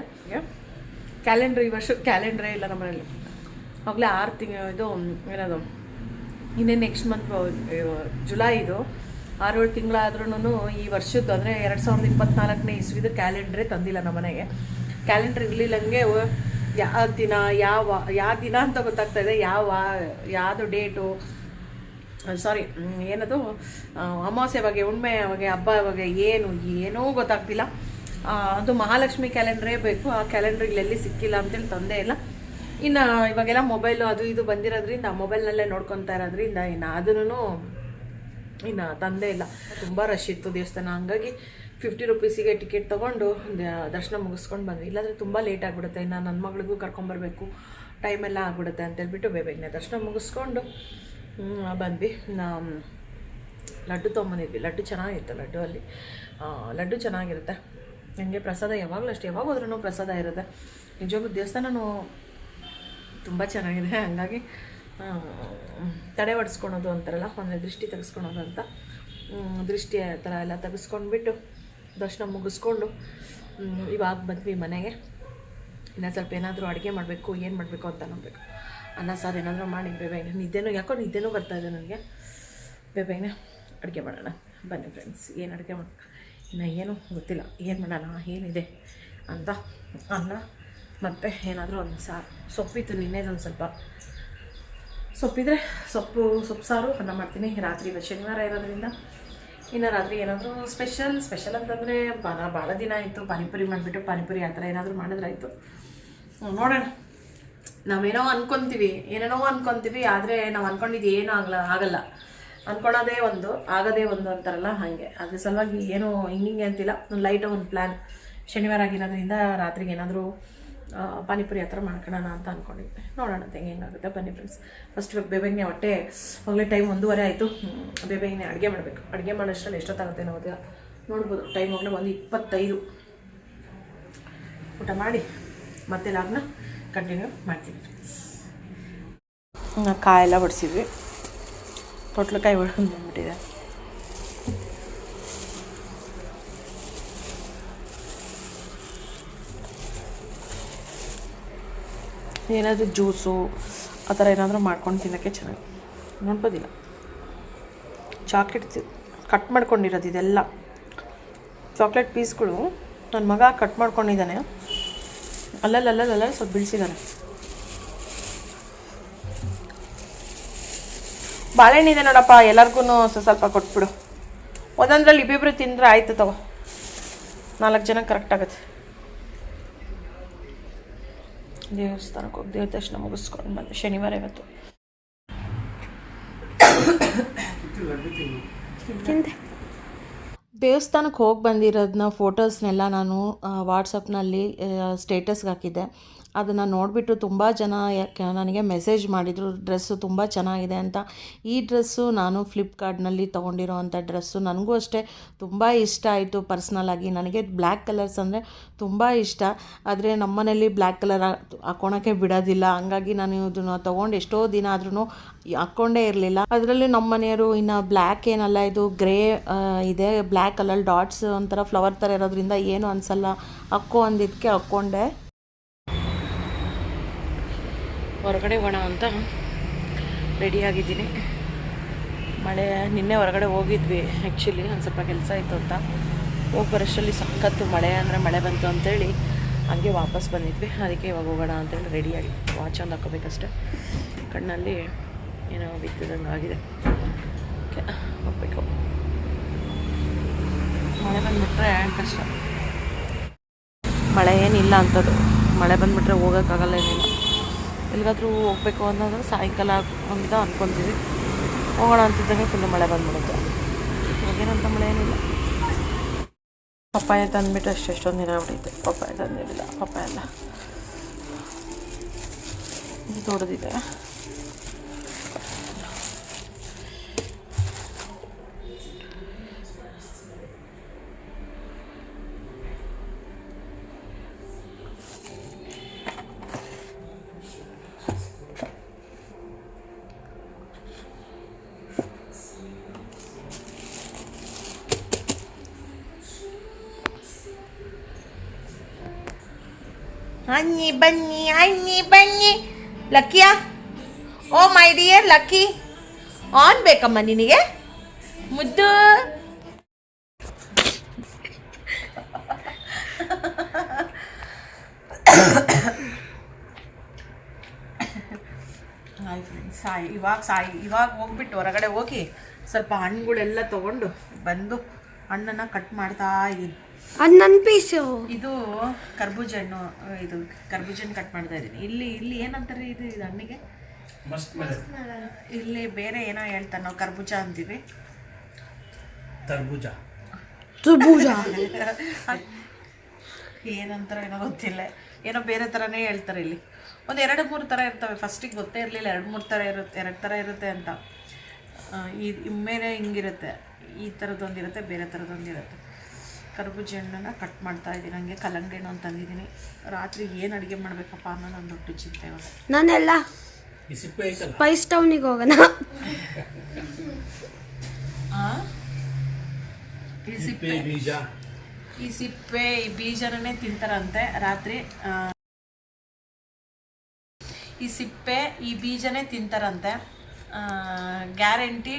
ಕ್ಯಾಲೆಂಡ್ರ್ ಈ ವರ್ಷ ಕ್ಯಾಲೆಂಡ್ರೇ ಇಲ್ಲ ನಮ್ಮನೇಲಿ. ಆಗಲೇ 6 ತಿಂಗಳು ಇದು ಏನದು ಇನ್ನೇ ನೆಕ್ಸ್ಟ್ ಮಂತ್ ಜುಲೈ ಇದು 6-7 ತಿಂಗಳಾದ್ರೂ ಈ ವರ್ಷದ್ದು ಅಂದರೆ 2024ನೇ ಇಸ್ವಿದು ಕ್ಯಾಲೆಂಡ್ರೇ ತಂದಿಲ್ಲ ನಮ್ಮ ಮನೆಗೆ. ಕ್ಯಾಲೆಂಡ್ರ್ ಇರಲಿಲ್ಲಂಗೆ ಯಾವ ದಿನ ಅಂತ ಗೊತ್ತಾಗ್ತಾಯಿದೆ, ಯಾವುದು ಡೇಟು ಸಾರಿ ಏನದು ಅಮಾವಾಸ್ಯೆ ಬಗ್ಗೆ, ಹುಣ್ಣಿಮೆ ಬಗ್ಗೆ, ಹಬ್ಬ ಬಗ್ಗೆ ಏನೂ ಗೊತ್ತಾಗ್ತಿಲ್ಲ. ಅದು ಮಹಾಲಕ್ಷ್ಮಿ ಕ್ಯಾಲೆಂಡ್ರೇ ಬೇಕು. ಆ ಕ್ಯಾಲೆಂಡ್ರ್ ಇಲ್ಲೆಲ್ಲಿ ಸಿಕ್ಕಿಲ್ಲ ಅಂತೇಳಿ ತಂದೇ ಇಲ್ಲ. ಇನ್ನು ಇವಾಗೆಲ್ಲ ಮೊಬೈಲು ಅದು ಇದು ಬಂದಿರೋದ್ರಿಂದ ಮೊಬೈಲ್ನಲ್ಲೇ ನೋಡ್ಕೊತಾ ಇರೋದ್ರಿಂದ ಅದನ್ನು ಇನ್ನು ತಂದೇ ಇಲ್ಲ. ತುಂಬ ರಶ್ ಇತ್ತು ದೇವಸ್ಥಾನ. ಹಂಗಾಗಿ 50 ರೂಪೀಸಿಗೆ ಟಿಕೆಟ್ ತೊಗೊಂಡು ದರ್ಶನ ಮುಗಿಸ್ಕೊಂಡು ಬಂದ್ವಿ. ಇಲ್ಲಾಂದರೆ ತುಂಬ ಲೇಟ್ ಆಗಿಬಿಡುತ್ತೆ. ಇನ್ನು ನನ್ನ ಮಗಳಿಗೂ ಕರ್ಕೊಂಬರ್ಬೇಕು, ಟೈಮೆಲ್ಲ ಆಗಿಬಿಡುತ್ತೆ ಅಂತೇಳ್ಬಿಟ್ಟು ಬೇಗನೆ ದರ್ಶನ ಮುಗಿಸ್ಕೊಂಡು ಬಂದ್ವಿ. ಲಡ್ಡು ತೊಗೊಂಬಂದಿದ್ವಿ. ಲಡ್ಡು ಚೆನ್ನಾಗಿತ್ತು. ಲಡ್ಡು ಚೆನ್ನಾಗಿರುತ್ತೆ. ನನಗೆ ಪ್ರಸಾದ ಯಾವಾಗಲೂ ಅಷ್ಟೇ, ಯಾವಾಗ ಹೋದ್ರೂ ಪ್ರಸಾದ ಇರುತ್ತೆ. ನಿಜವಾಗ್ಲೂ ದೇವಸ್ಥಾನವೂ ತುಂಬ ಚೆನ್ನಾಗಿದೆ. ಹಂಗಾಗಿ ತಡೆ ಹೊಡ್ಸ್ಕೊಳೋದು ಅಂತಾರಲ್ಲ, ಅಂದರೆ ದೃಷ್ಟಿ ತೆಗೆಸ್ಕೊಳೋದು ಅಂತ, ದೃಷ್ಟಿ ಆ ಥರ ಎಲ್ಲ ತೆಗೆಸ್ಕೊಂಡ್ಬಿಟ್ಟು ದರ್ಶನ ಮುಗಿಸ್ಕೊಂಡು ಇವಾಗ ಬಂದ್ವಿ ಮನೆಗೆ. ಇನ್ನು ಸ್ವಲ್ಪ ಏನಾದರೂ ಅಡುಗೆ ಮಾಡಬೇಕು, ಏನು ಮಾಡಬೇಕು ಅಂತ ನೋಡಬೇಕು. ಅನ್ನ ಸಾರು ಏನಾದರೂ ಮಾಡಿ ಬೇಗನೆ ನಿದ್ದೆನೂ ಬರ್ತಾಯಿದೆ ನನಗೆ. ಬೇಗನೆ ಅಡುಗೆ ಮಾಡೋಣ ಬನ್ನಿ ಫ್ರೆಂಡ್ಸ್. ಏನು ಅಡುಗೆ ಮಾಡೋಣ ಇನ್ನು ಏನೂ ಗೊತ್ತಿಲ್ಲ, ಏನು ಮಾಡೋಣ ಏನಿದೆ ಅಂತ. ಅನ್ನ ಮತ್ತು ಏನಾದರೂ ಒಂದು ಸಾರು, ಸೊಪ್ಪಿತ್ತು ನಿನ್ನೆದೊಂದು ಸ್ವಲ್ಪ ಸೊಪ್ಪಿದ್ರೆ ಸೊಪ್ಪು ಸಾರು ಅನ್ನ ಮಾಡ್ತೀನಿ ರಾತ್ರಿ. ಶನಿವಾರ ಇರೋದ್ರಿಂದ ಇನ್ನು ರಾತ್ರಿ ಏನಾದರೂ ಸ್ಪೆಷಲ್ ಅಂತಂದರೆ ಭಾಳ ದಿನ ಆಯಿತು ಪಾನಿಪುರಿ ಮಾಡಿಬಿಟ್ಟು ಪಾನಿಪುರಿ ಆ ಥರ ಏನಾದರೂ ಮಾಡಿದ್ರಾಯಿತು. ನೋಡೋಣ. ನಾವೇನೋ ಅನ್ಕೊತೀವಿ, ಆದರೆ ನಾವು ಅಂದ್ಕೊಂಡಿದ್ದು ಏನೂ ಆಗಲ್ಲ. ಅಂದ್ಕೊಳೋದೇ ಒಂದು, ಆಗೋದೇ ಒಂದು ಅಂತಾರಲ್ಲ, ಹಾಗೆ. ಅದ್ರ ಸಲುವಾಗಿ ಏನೋ ಹಿಂಗೆ ಅಂತಿಲ್ಲ, ಒಂದು ಲೈಟ್ ಒಂದು ಪ್ಲ್ಯಾನ್. ಶನಿವಾರ ಆಗಿರೋದ್ರಿಂದ ರಾತ್ರಿಗೆ ಏನಾದರೂ ಪಾನಿಪುರಿ ಆ ಥರ ಮಾಡ್ಕೊಳ್ಳೋಣ ಅಂತ ಅಂದ್ಕೊಂಡಿದ್ದೆ. ನೋಡೋಣ ಹೆಂಗಾಗುತ್ತೆ ಬನ್ನಿ ಫ್ರೆಂಡ್ಸ್. ಫಸ್ಟ್ ಬೇಗನೆ ಹೊಟ್ಟೆ ಹೋಗಲೇ ಟೈಮ್ 1:30 ಆಯಿತು. ಬೇಗನೆ ಅಡುಗೆ ಮಾಡಬೇಕು. ಅಡುಗೆ ಮಾಡೋಷ್ಟರಲ್ಲಿ ಎಷ್ಟೊತ್ತಾಗುತ್ತೆ ನಾವು ನೋಡ್ಬೋದು. ಟೈಮ್ ಹೋಗಲೇ 1:25. ಊಟ ಮಾಡಿ ಮತ್ತೆ ಲಾಗ್ನ ಕಂಟಿನ್ಯೂ ಮಾಡ್ತೀನಿ ಫ್ರೆಂಡ್ಸ್. ಕಾಯೆಲ್ಲ ಬಡಿಸಿದ್ವಿ. ತೊಟ್ಲಕಾಯಿ ಹೊಡ್ಕೊಂಡು ಬಂದ್ಬಿಟ್ಟಿದೆ. ಏನಾದರೂ ಜ್ಯೂಸು ಆ ಥರ ಏನಾದರೂ ಮಾಡ್ಕೊಂಡು ತಿನ್ನೋಕ್ಕೆ ಚೆನ್ನಾಗಿ ನೋಡ್ಬೋದಿಲ್ಲ. ಚಾಕ್ಲೇಟ್ ಕಟ್ ಮಾಡ್ಕೊಂಡಿರೋದು ಇದೆಲ್ಲ ಚಾಕ್ಲೇಟ್ ಪೀಸ್ಗಳು ನನ್ನ ಮಗ ಕಟ್ ಮಾಡ್ಕೊಂಡಿದ್ದಾನೆ. ಅಲ್ಲಲ್ಲ ಸ್ವಲ್ಪ ಬಿಡಿಸಿದ್ದಾನೆ. ಬಾಳೆಹಣ್ಣಿದೆ ನೋಡಪ್ಪ, ಎಲ್ಲರಿಗೂ ಸ್ವಲ್ಪ ಕೊಟ್ಬಿಡು. ಒಂದೊಂದ್ರಲ್ಲಿ ಇಬ್ಬಿಬ್ರು ತಿಂದರೆ ಆಯಿತು ತಗೋ, 4 ಜನ ಕರೆಕ್ಟ್ ಆಗುತ್ತೆ. ದೇವಸ್ಥಾನಕ್ಕೆ ಹೋಗಿ ದೇವ್ರ ದರ್ಶನ ಮುಗಿಸ್ಕೊಂಡು ಬಂದು ಶನಿವಾರ ಇವತ್ತು ತಿಂದೆ. ದೇವಸ್ಥಾನಕ್ಕೆ ಹೋಗಿ ಬಂದಿರೋದನ್ನ ಫೋಟೋಸ್ನೆಲ್ಲ ನಾನು ವಾಟ್ಸಪ್ನಲ್ಲಿ ಸ್ಟೇಟಸ್ಗೆ ಹಾಕಿದ್ದೆ. ಅದನ್ನು ನೋಡಿಬಿಟ್ಟು ತುಂಬ ಜನ ನನಗೆ ಮೆಸೇಜ್ ಮಾಡಿದರು, ಡ್ರೆಸ್ಸು ತುಂಬ ಚೆನ್ನಾಗಿದೆ ಅಂತ. ಈ ಡ್ರೆಸ್ಸು ನಾನು ಫ್ಲಿಪ್ಕಾರ್ಟ್ನಲ್ಲಿ ತೊಗೊಂಡಿರೋ ಅಂಥ ಡ್ರೆಸ್ಸು. ನನಗೂ ಅಷ್ಟೇ ತುಂಬ ಇಷ್ಟ ಆಯಿತು. ಪರ್ಸ್ನಲಾಗಿ ನನಗೆ ಬ್ಲ್ಯಾಕ್ ಕಲರ್ಸ್ ಅಂದರೆ ತುಂಬ ಇಷ್ಟ. ಆದರೆ ನಮ್ಮ ಮನೇಲಿ ಬ್ಲ್ಯಾಕ್ ಕಲರ್ ಹಾಕ್ಕೊಳಕ್ಕೆ ಬಿಡೋದಿಲ್ಲ. ಹಂಗಾಗಿ ನಾನು ಇದನ್ನು ತೊಗೊಂಡು ಎಷ್ಟೋ ದಿನ ಆದ್ರೂ ಹಾಕ್ಕೊಂಡೇ ಇರಲಿಲ್ಲ. ಅದರಲ್ಲೂ ನಮ್ಮ ಮನೆಯವರು ಇನ್ನು ಬ್ಲ್ಯಾಕ್ ಏನಲ್ಲ, ಇದು ಗ್ರೇ ಇದೆ, ಬ್ಲ್ಯಾಕ್ ಕಲರ್ ಡಾಟ್ಸ್ ಒಂಥರ ಫ್ಲವರ್ ಥರ ಇರೋದ್ರಿಂದ ಏನು ಅನಿಸಲ್ಲ, ಹಾಕ್ಕೋ ಅಂದಿದ್ದಕ್ಕೆ ಹಾಕ್ಕೊಂಡೆ. ಹೊರಗಡೆ ಹೋಗೋಣ ಅಂತ ರೆಡಿಯಾಗಿದ್ದೀನಿ. ಮಳೆ ನಿನ್ನೆ ಹೊರಗಡೆ ಹೋಗಿದ್ವಿ ಆ್ಯಕ್ಚುಲಿ, ಒಂದು ಸ್ವಲ್ಪ ಕೆಲಸ ಇತ್ತು ಅಂತ. ಹೋಗಿ ಬರೋಷ್ಟರಲ್ಲಿ ಸಖತ್ತು ಮಳೆ ಅಂದರೆ ಮಳೆ ಬಂತು ಅಂತೇಳಿ ಹಂಗೆ ವಾಪಸ್ ಬಂದಿದ್ವಿ. ಅದಕ್ಕೆ ಇವಾಗ ಹೋಗೋಣ ಅಂತೇಳಿ ರೆಡಿಯಾಗಿ ವಾಚ್ ಒಂದು ಹಾಕೋಬೇಕಷ್ಟೆ. ಕಣ್ಣಲ್ಲಿ ಏನೋ ಬಿದ್ದಿದಂಗೆ ಆಗಿದೆ. ಓಕೆ ಹೋಗ್ಬೇಕು. ಮಳೆ ಬಂದುಬಿಟ್ರೆ ಕಷ್ಟ. ಮಳೆ ಏನಿಲ್ಲ ಅಂಥದ್ದು. ಮಳೆ ಬಂದುಬಿಟ್ರೆ ಹೋಗೋಕ್ಕಾಗಲ್ಲ, ಏನಿಲ್ಲ. ಎಲ್ಲಿಗಾದ್ರೂ ಹೋಗ್ಬೇಕು ಅನ್ನೋದು ಸಾಯಂಕಾಲ ಅಂತ ಅಂದ್ಕೊತೀವಿ. ಹೋಗೋಣ ಅಂತಿದ್ದಂಗೆ ಫುಲ್ಲು ಮಳೆ ಬಂದ್ಬಿಡುತ್ತೆ. ಏನಂತ ಮಳೆ ಏನಿಲ್ಲ. ಪಪ್ಪಾಯ ತಂದುಬಿಟ್ಟು ಎಷ್ಟೊಂದು ದಿನ ಆಗ್ಬಿಟ್ಟೈತೆ. ಪಪ್ಪಾಯ ತಂದಿರಲಿಲ್ಲ. ಪಪ್ಪಾಯ ಎಲ್ಲ ಇದು ದೊಡ್ಡದಿದೆ. ಹಣ್ಣಿ ಬನ್ನಿ ಲಕ್ಕಿಯಾ. ಓ ಮೈ ಡಿಯರ್ ಲಕ್ಕಿ, ಆನ್ ಬೇಕಮ್ಮ ನಿನಗೆ ಮುದ್ದು. ಹಾಯ್ ಫ್ರೆಂಡ್ಸ್, ಇವಾಗ ಹೋಗ್ಬಿಟ್ಟು ಹೊರಗಡೆ ಹೋಗಿ ಸ್ವಲ್ಪ ಹಣ್ಣುಗಳೆಲ್ಲ ತೊಗೊಂಡು ಬಂದು ಹಣ್ಣನ್ನು ಕಟ್ ಮಾಡ್ತಾ ಇದ್ದೀನಿ. ಅದು ನನ್ನ ಪೀಸು. ಇದು ಕರ್ಬೂಜ ಹಣ್ಣು. ಇದು ಕರ್ಬೂಜ ಹಣ್ಣು ಕಟ್ ಮಾಡ್ತಾ ಇದ್ದೀನಿ. ಇಲ್ಲಿ ಏನಂತಾರೆ ಇದು ಹಣ್ಣಿಗೆ? ಇಲ್ಲಿ ಬೇರೆ ಏನೋ ಹೇಳ್ತಾರೆ, ನಾವು ಕರ್ಬೂಜ ಅಂತೀವಿ. ತರ್ಬೂಜ ಏನಂತಾರೆ ಏನೋ ಗೊತ್ತಿಲ್ಲ, ಏನೋ ಬೇರೆ ಥರನೇ ಹೇಳ್ತಾರೆ. ಇಲ್ಲಿ ಒಂದು 2-3 ಥರ ಇರ್ತವೆ. ಫಸ್ಟಿಗೆ ಗೊತ್ತೇ ಇರಲಿಲ್ಲ 2-3 ಥರ ಇರುತ್ತೆ, 2 ಥರ ಇರುತ್ತೆ ಅಂತ. ಮೇಲೆ ಹಿಂಗಿರುತ್ತೆ, ಈ ಥರದ್ದೊಂದಿರುತ್ತೆ, ಬೇರೆ ಥರದ್ದೊಂದಿರುತ್ತೆ. ಕರ್ಬೂಜ ಹಣ್ಣನ್ನು ಕಟ್ ಮಾಡ್ತಾ ಇದ್ದೀನಿ. ನನಗೆ ಕಲ್ಲಂಗಡಿ ಹಣ್ಣು ಅಂತ ತಂದಿದ್ದೀನಿ. ರಾತ್ರಿ ಏನು ಅಡುಗೆ ಮಾಡಬೇಕಪ್ಪ ಅನ್ನೋ ನನ್ನ ದೊಡ್ಡ ಚಿಂತೆ ಇವಾಗ. ನಾನೆಲ್ಲ ಸ್ಪೈಸ್ ಟೌನಿಗೆ ಹೋಗೋಣ. ಈ ಬೀಜನೇ ತಿಂತಾರಂತೆ ರಾತ್ರಿ. ಈ ಬೀಜನೇ ತಿಂತಾರಂತೆ. ಗ್ಯಾರಂಟಿ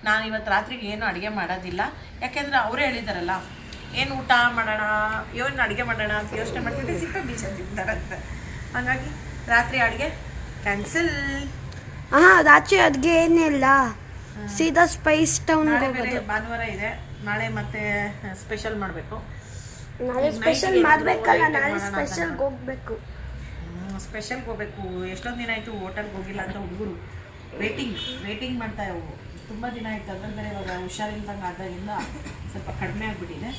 ನಾನು ಇವತ್ತು ರಾತ್ರಿಗೆ ಏನು ಅಡುಗೆ ಮಾಡೋದಿಲ್ಲ. ಯಾಕೆಂದರೆ ಅವರೇ ಹೇಳಿದಾರಲ್ಲ, ಏನು ಊಟ ಮಾಡೋಣ, ಏನು ಅಡುಗೆ ಮಾಡೋಣ ಅಂತ ಯೋಚನೆ ಮಾಡ್ತಿದ್ದೆ. ಸಿಪ್ಪೆ ಬೀಜ ತಿಂತಾರಂತೆ. ಹಾಗಾಗಿ ರಾತ್ರಿ ಅಡುಗೆ ಕ್ಯಾನ್ಸಲ್. ರಾತ್ರಿ ಅಡುಗೆ ಏನಿಲ್ಲ, ಸೀದಾ ಸ್ಪೈಸ್ ಟೌನ್. ಬೇರೆ ಭಾನುವಾರ ಇದೆ, ನಾಳೆ ಮತ್ತೆ ಸ್ಪೆಷಲ್ ಮಾಡಬೇಕು. ನಾಳೆ ಸ್ಪೆಷಲ್ ಮಾಡಬೇಕಲ್ಲ, ನಾಳೆ ಸ್ಪೆಷಲ್ಗೆ ಹೋಗ್ಬೇಕು. ಸ್ಪೆಷಲ್ಗೆ ಹೋಗ್ಬೇಕು. ಎಷ್ಟೊಂದು ದಿನ ಆಯಿತು ಹೋಟೆಲ್ಗೆ ಹೋಗಿಲ್ಲ ಅಂತ ಹುಡುಗರು ವೇಟಿಂಗ್ ಮಾಡ್ತಾ ಇವು. ತುಂಬ ದಿನ ಆಯಿತು. ಅದ್ರಲ್ಲಿ ಬೇರೆ ಇವಾಗ ಹುಷಾರಿಲ್ದಂಗೆ ಆದಾಗಿಂದ ಸ್ವಲ್ಪ ಕಡಿಮೆ ಆಗಿಬಿಟ್ಟಿದೆ.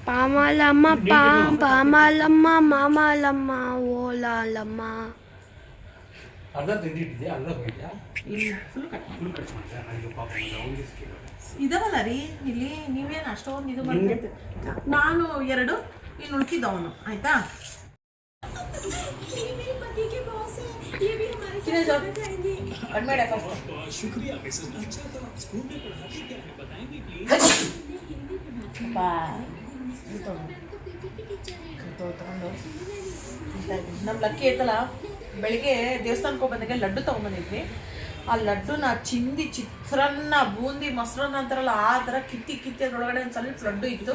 ಪಾಮಾಲಮ್ಮ ಪಾಮಾಲಮ್ಮ ಮಾಮಾಲಮ್ಮ ಓಲಾಲಮ್ಮ. ಇದಾವಲ್ಲ ರೀ ಇಲ್ಲಿ, ನೀವೇನು ಅಷ್ಟೊಂದು ಇದು ಮಾಡ್ತೀವಿ. ನಾನು 2, ಇನ್ನು ಉಳ್ಕಿದ್ದವನು. ಆಯ್ತಾ? ನಮ್ಮ ಲಕ್ಕಿ ಐತಲ್ಲ, ಬೆಳಿಗ್ಗೆ ದೇವಸ್ಥಾನಕ್ಕೆ ಹೋಗಿ ಲಡ್ಡು ತೊಗೊಂಬಂದಿದ್ವಿ. ಆ ಲಡ್ಡುನ ಚಿಂದಿ ಚಿತ್ರಾನ್ನ, ಬೂಂದಿ, ಮೊಸರನ್ನ ಅಂತಾರಲ್ಲ, ಆ ಥರ ಕಿತ್ತಿ ಅದ್ರೊಳಗಡೆ ಒಂದು ಸ್ವಲ್ಪ ಲಡ್ಡು ಇತ್ತು.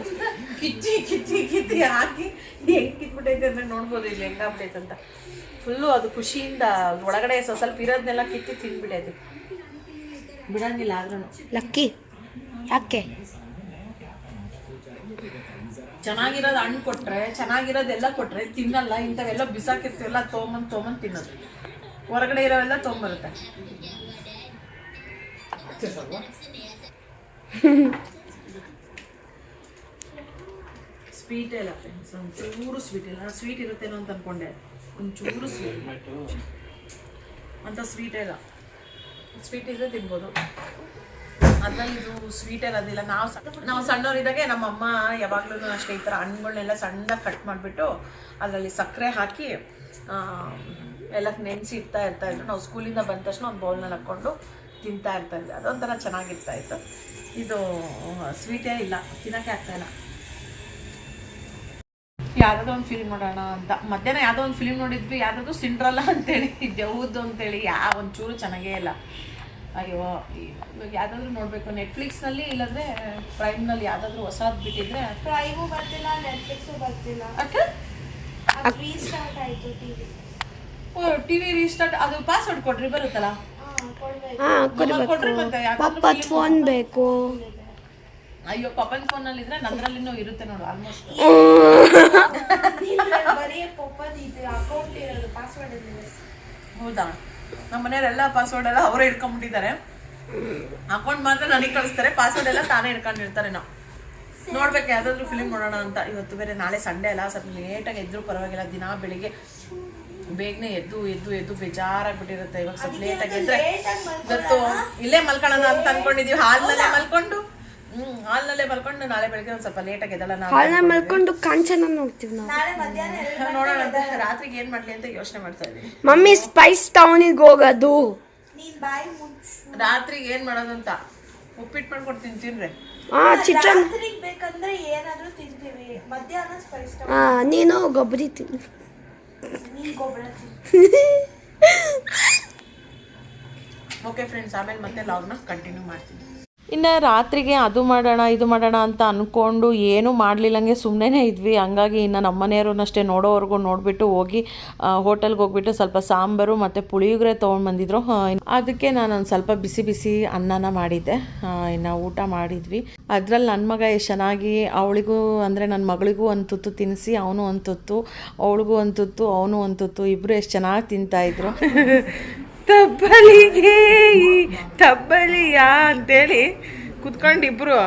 ಕಿತ್ತಿ ಹಾಕಿ ಹೆಂಗೆ ಕಿತ್ಬಿಟ್ಟೈತೆ ಅಂದರೆ ನೋಡ್ಬೋದು ಇಲ್ಲಿ ಹೆಂಗಾಗ್ಬಿಟ್ಟೈತೆ ಅಂತ. ಫುಲ್ಲು ಅದು ಖುಷಿಯಿಂದ ಒಳಗಡೆ ಸ್ವಲ್ಪ ಇರೋದನ್ನೆಲ್ಲ ಕಿತ್ತಿ ತಿಂದ್ಬಿಟ್ಟೈತೆ. ಬಿಡಂಗಿಲ್ಲ ಆದ್ರೂ. ಲಕ್ಕಿ ಯಾಕೆ ಚೆನ್ನಾಗಿರೋದು ಹಣ್ಣು ಕೊಟ್ಟರೆ, ಚೆನ್ನಾಗಿರೋದೆಲ್ಲ ಕೊಟ್ಟರೆ ತಿನ್ನಲ್ಲ. ಇಂಥವೆಲ್ಲ ಬಿಸಾಕಿರ್ತೀವಲ್ಲ, ತೊಗೊಂಬಂದು ತಿನ್ನೋದು. ಹೊರಗಡೆ ಇರೋವೆಲ್ಲ ತೊಗೊಂಬರುತ್ತೆ. ಸ್ವೀಟ್ ಇಲ್ಲ ಫ್ರೆಂಡ್ಸ್, ಒಂಚೂರು ಸ್ವೀಟ್ ಇಲ್ಲ. ಸ್ವೀಟ್ ಇರುತ್ತೇನೋ ಅಂತ ಅಂದ್ಕೊಂಡೆ, ಒಂಚೂರು ಸ್ವೀಟ್ ಅಂತ ಸ್ವೀಟೇ ಇಲ್ಲ. ಸ್ವೀಟ್ ಇದ್ರೆ ತಿನ್ಬೋದು, ಅದ್ರಲ್ಲಿ ಇದು ಸ್ವೀಟ್ ಇರೋದಿಲ್ಲ. ನಾವು ಸಣ್ಣವರಿದ್ದಾಗೆ ನಮ್ಮಮ್ಮ ಯಾವಾಗಲೂ ಅಷ್ಟೇ ಈ ಥರ ಹಣ್ಣುಗಳನ್ನೆಲ್ಲ ಸಣ್ಣದಾಗಿ ಕಟ್ ಮಾಡಿಬಿಟ್ಟು ಅದರಲ್ಲಿ ಸಕ್ಕರೆ ಹಾಕಿ ಎಲ್ಲ ನೆನೆಸಿ ಇರ್ತಾಯಿದ್ರು. ನಾವು ಸ್ಕೂಲಿಂದ ಬಂದ ತಕ್ಷಣ ಒಂದು ಬೌಲ್ನಲ್ಲಿ ಹಾಕ್ಕೊಂಡು ತಿಂತಾ ಇರ್ತಾಯಿದ್ವಿ. ಅದೊಂಥರ ಚೆನ್ನಾಗಿರ್ತಾಯಿತ್ತು. ಇದು ಸ್ವೀಟೇ ಇಲ್ಲ, ತಿನ್ನೋಕ್ಕೆ ಆಗ್ತಾಯಿಲ್ಲ. ಯಾವುದೋ ಒಂದು ಫಿಲ್ಮ್ ನೋಡೋಣ ಅಂತ ಮಧ್ಯಾಹ್ನ ಯಾವುದೋ ಒಂದು ಫಿಲ್ಮ್ ನೋಡಿದ್ವಿ. ಯಾವುದೋ ಸಿಂಡ್ರಲ್ಲ ಅಂತೇಳಿ, ದೇವ್ದು ಅಂತೇಳಿ, ಒಂಚೂರು ಚೆನ್ನಾಗೇ ಇಲ್ಲ. ಅಯ್ಯೋ, ಇವಾಗ ಯಾವುದಾದ್ರೂ ನೋಡಬೇಕು ನೆಟ್ಫ್ಲಿಕ್ಸ್ನಲ್ಲಿ, ಇಲ್ಲಾಂದರೆ ಪ್ರೈಮ್ನಲ್ಲಿ ಯಾವುದಾದ್ರೂ ಹೊಸದು ಬಿಟ್ಟಿದ್ರೆ. ಪ್ರೈಮು ಬರ್ತಿಲ್ಲ, ನೆಟ್ಫ್ಲಿಕ್ಸು ಬರ್ತಿಲ್ಲ. ಅಕ್ಕ ರೀಸ್ಟಾರ್ಟ್ ಆಯಿತು ಟಿವಿ ರೀಸ್ಟಾರ್ಟ್. ಅದು ಪಾಸ್ವರ್ಡ್ ಕೊಡ್ರಿ ಬರುತ್ತಲ್ಲ. ಕೊಡ್ರಿ. ಮತ್ತೆ ಪಪ್ಪದ ಫೋನ್ ಬೇಕು. ಅಯ್ಯೋ, ಪಪ್ಪನ ಫೋನಲ್ಲಿ ಇದ್ರೆ ನಂದ್ರಲ್ಲಿನೂ ಇರುತ್ತೆ ನೋಡು ಆಲ್ಮೋಸ್ಟ್. ಬರೀ ಪಪ್ಪ ಅಕೌಂಟ್ ಇರೋದು ಪಾಸ್ವರ್ಡ್ ಇದೆ. ಹೌದಾ? ನಮ್ಮ ಮನೆಯವರೆಲ್ಲ ಪಾಸ್ವರ್ಡ್ ಎಲ್ಲ ಅವರೇ ಇಟ್ಕೊಂಡ್ಬಿಟ್ಟಿದ್ದಾರೆ. ಅಕೌಂಟ್ ಮಾತ್ರ ನನಗೆ ಕಳಿಸ್ತಾರೆ, ಪಾಸ್ವರ್ಡ್ ಎಲ್ಲ ತಾನೇ ಇಟ್ಕೊಂಡಿರ್ತಾರೆ. ನಾವು ನೋಡ್ಬೇಕು ಯಾವ್ದಾದ್ರು ಫಿಲಿಮ್ ನೋಡೋಣ ಅಂತ. ಇವತ್ತು ಬೇರೆ ನಾಳೆ ಸಂಡೇ ಅಲ್ಲ, ಸ್ವಲ್ಪ ಲೇಟಾಗಿ ಎದ್ರು ಪರವಾಗಿಲ್ಲ. ದಿನ ಬೆಳಿಗ್ಗೆ ಬೇಗನೆ ಎದ್ದು ಬೇಜಾರಾಗ್ಬಿಟ್ಟಿರುತ್ತೆ. ಇವಾಗ ಸ್ವಲ್ಪ ಲೇಟಾಗಿ ಎದ್ರೆ ಇವತ್ತು ಇಲ್ಲೇ ಮಲ್ಕೊಳ್ಳೋಣ ಅಂತ ಅನ್ಕೊಂಡಿದೀವಿ. ಹಾಲ್ನಲ್ಲೇ ಮಲ್ಕೊಂಡು ನಾಳೆ ಬೆಳಿಗ್ಗೆ ಒಂದ್ ಸ್ವಲ್ಪ ಲೇಟಾಗಿ ಎದ್ದಲ್ಲ. ಮಲ್ಕೊಂಡು ಕಾಂಚನ ನೋಡ್ತೀವಿ ನಾವು. ನೋಡೋಣ ಅಂತ ರಾತ್ರಿಗೆ ಏನ್ ಮಾಡ್ಲಿ ಅಂತ ಯೋಚನೆ ಮಾಡ್ತಾ ಇದೀವಿ. ಮಮ್ಮಿ ಸ್ಪೈಸ್ ಟೌನಿಗೆ ಹೋಗೋದು. ರಾತ್ರಿಗೆ ಏನ್ ಮಾಡೋದು ಅಂತ ಉಪ್ಪಿಟ್ಟು ಮಾಡ್ಕೊಡ್ತೀನಿ, ತಿನ್ರಿ. ಚಿಕನ್ ಬೇಕಂದ್ರೆ ಏನಾದ್ರೂ ತಿಂತೀವಿ. ಮಧ್ಯಾಹ್ನ ಸ್ಪೈಸ್ ನೀನು ಗೊಬ್ಬರಿ ತಿನ್ನು. ಓಕೆ ಫ್ರೆಂಡ್ಸ್, ಆಮೇಲೆ ಮತ್ತೆ ಲಾಗ್ನ ಕಂಟಿನ್ಯೂ ಮಾಡ್ತೀನಿ. ಇನ್ನು ರಾತ್ರಿಗೆ ಅದು ಮಾಡೋಣ ಇದು ಮಾಡೋಣ ಅಂತ ಅಂದ್ಕೊಂಡು ಏನೂ ಮಾಡಲಿಲ್ಲಂಗೆ ಸುಮ್ಮನೆ ಇದ್ವಿ. ಹಂಗಾಗಿ ಇನ್ನು ನಮ್ಮ ಮನೆಯವ್ರನ್ನಷ್ಟೇ ನೋಡೋವರೆಗೂ ನೋಡಿಬಿಟ್ಟು ಹೋಗಿ ಹೋಟೆಲ್ಗೆ ಹೋಗ್ಬಿಟ್ಟು ಸ್ವಲ್ಪ ಸಾಂಬಾರು ಮತ್ತು ಪುಳಿಯೋಗರೆ ತೊಗೊಂಡ್ಬಂದಿದ್ರು. ಅದಕ್ಕೆ ನಾನು ಒಂದು ಸ್ವಲ್ಪ ಬಿಸಿ ಅನ್ನನ ಮಾಡಿದ್ದೆ. ಇನ್ನು ಊಟ ಮಾಡಿದ್ವಿ. ಅದರಲ್ಲಿ ನನ್ನ ಮಗ ಎಷ್ಟು ಚೆನ್ನಾಗಿ ಅವಳಿಗೂ ಅಂದರೆ ನನ್ನ ಮಗಳಿಗೂ ಒಂದು ತುತ್ತು ತಿನ್ನಿಸಿ, ಅವನು ಒಂದು ತುತ್ತು, ಅವಳಿಗೂ ಒಂದು ತುತ್ತು, ಅವನು ಒಂದು ತುತ್ತು, ಇಬ್ಬರು ಎಷ್ಟು ಚೆನ್ನಾಗಿ ತಿಂತಾಯಿದ್ರು. ತಬ್ಬಲಿಯಾ ಅಂತೇಳಿ ಕುತ್ಕೊಂಡಿಬ್ರು.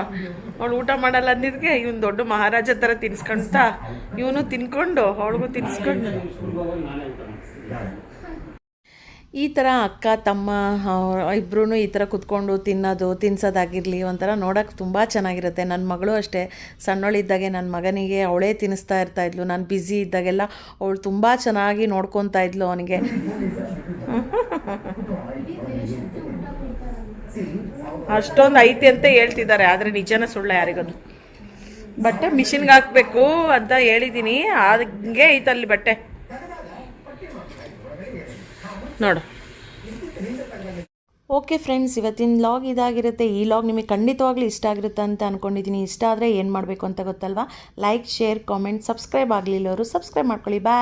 ಅವಳು ಊಟ ಮಾಡಲ್ಲ ಅಂದಿದ್ಗೆ ಇವನು ದೊಡ್ಡ ಮಹಾರಾಜ ಥರ ತಿನ್ಸ್ಕೊಂತ ಇವನು ತಿನ್ಕೊಂಡು ಅವಳಿಗೂ ತಿನ್ಸ್ಕೊಂಡು ಈ ಥರ ಅಕ್ಕ ತಮ್ಮ ಇಬ್ಬರೂ ಈ ಥರ ಕುತ್ಕೊಂಡು ತಿನ್ಸೋದಾಗಿರಲಿ ಒಂಥರ ನೋಡೋಕೆ ತುಂಬ ಚೆನ್ನಾಗಿರುತ್ತೆ. ನನ್ನ ಮಗಳು ಅಷ್ಟೇ, ಸಣ್ಣವಳಿದ್ದಾಗೆ ನನ್ನ ಮಗನಿಗೆ ಅವಳೇ ತಿನ್ನಿಸ್ತಾ ಇರ್ತಾಯಿದ್ಲು. ನಾನು ಬ್ಯುಸಿ ಇದ್ದಾಗೆಲ್ಲ ಅವಳು ತುಂಬ ಚೆನ್ನಾಗಿ ನೋಡ್ಕೊತಾ ಇದ್ಲು ಅವನಿಗೆ. ಅಷ್ಟೊಂದು ಐತಿ ಅಂತ ಹೇಳ್ತಿದ್ದಾರೆ, ಆದರೆ ನಿಜನ ಸುಳ್ಳ ಯಾರಿಗೋದು. ಬಟ್ಟೆ ಮಿಷಿನ್ಗೆ ಹಾಕಬೇಕು ಅಂತ ಹೇಳಿದ್ದೀನಿ, ಹಂಗೆ ಐತಲ್ಲಿ ಬಟ್ಟೆ ನೋಡು. ಓಕೆ ಫ್ರೆಂಡ್ಸ್, ಇವತ್ತಿನ ಲಾಗ್ ಇದಾಗಿರುತ್ತೆ. ಈ ಲಾಗ್ ನಿಮಗೆ ಖಂಡಿತವಾಗ್ಲೂ ಇಷ್ಟ ಆಗಿರುತ್ತೆ ಅಂತ ಅಂದ್ಕೊಂಡಿದ್ದೀನಿ. ಇಷ್ಟ ಆದರೆ ಏನು ಮಾಡಬೇಕು ಅಂತ ಗೊತ್ತಲ್ವಾ? ಲೈಕ್, ಶೇರ್, ಕಾಮೆಂಟ್, ಸಬ್ಸ್ಕ್ರೈಬ್ ಆಗಲಿಲ್ಲವರು ಸಬ್ಸ್ಕ್ರೈಬ್ ಮಾಡ್ಕೊಳ್ಳಿ. ಬಾಯ್.